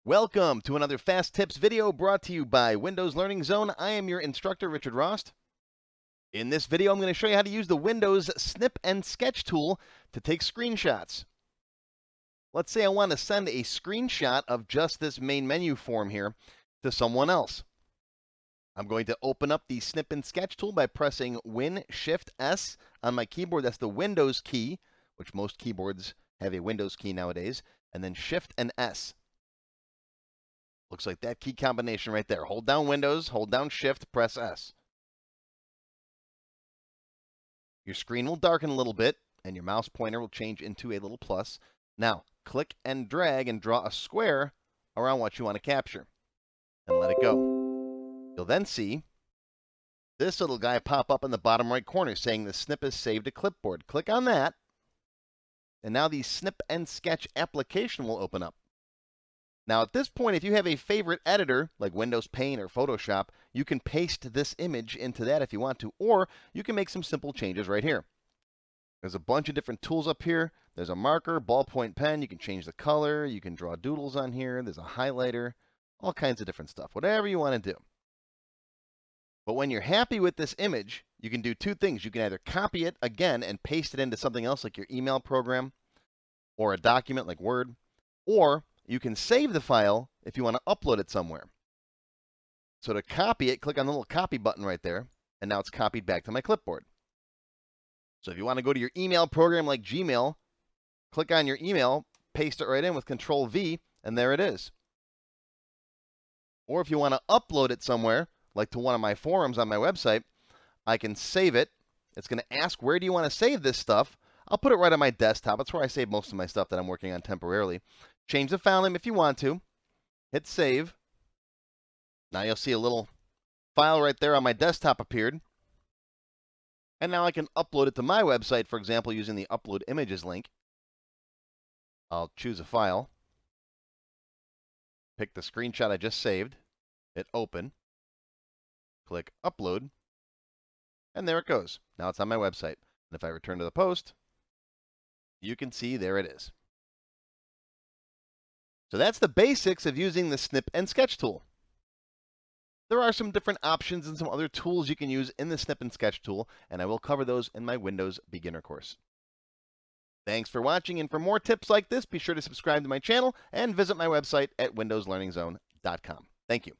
Welcome to another Fast Tips video brought to you by Windows Learning Zone. I am your instructor, Richard Rost. In this video, I'm going to show you how to use the Windows Snip and Sketch tool to take screenshots. Let's say I want to send a screenshot of just this main menu form here to someone else. I'm going to open up the Snip and Sketch tool by pressing Win-Shift-S on my keyboard. That's the Windows key, which most keyboards have a Windows key nowadays, and then Shift and S. Looks like that key combination right there. Hold down Windows, hold down Shift, press S. Your screen will darken a little bit, and your mouse pointer will change into a little plus. Now, click and drag and draw a square around what you want to capture, and let it go. You'll then see this little guy pop up in the bottom right corner saying the snip is saved to clipboard. Click on that, and now the Snip and Sketch application will open up. Now, at this point, if you have a favorite editor, like Windows Paint or Photoshop, you can paste this image into that if you want to, or you can make some simple changes right here. There's a bunch of different tools up here. There's a marker, ballpoint pen. You can change the color. You can draw doodles on here. There's a highlighter, all kinds of different stuff, whatever you want to do. But when you're happy with this image, you can do two things. You can either copy it again and paste it into something else like your email program or a document like Word, or you can save the file if you want to upload it somewhere. So to copy it, click on the little copy button right there, and now it's copied back to my clipboard. So if you want to go to your email program like Gmail, click on your email, paste it right in with Control-V, and there it is. Or if you want to upload it somewhere, like to one of my forums on my website, I can save it. It's going to ask, where do you want to save this stuff? I'll put it right on my desktop. That's where I save most of my stuff that I'm working on temporarily. Change the file name if you want to. Hit save. Now you'll see a little file right there on my desktop appeared. And now I can upload it to my website, for example, using the Upload Images link. I'll choose a file. Pick the screenshot I just saved. Hit open. Click upload. And there it goes. Now it's on my website. And if I return to the post, you can see there it is. So that's the basics of using the Snip and Sketch tool. There are some different options and some other tools you can use in the Snip and Sketch tool, and I will cover those in my Windows beginner course. Thanks for watching, and for more tips like this, be sure to subscribe to my channel and visit my website at windowslearningzone.com. Thank you.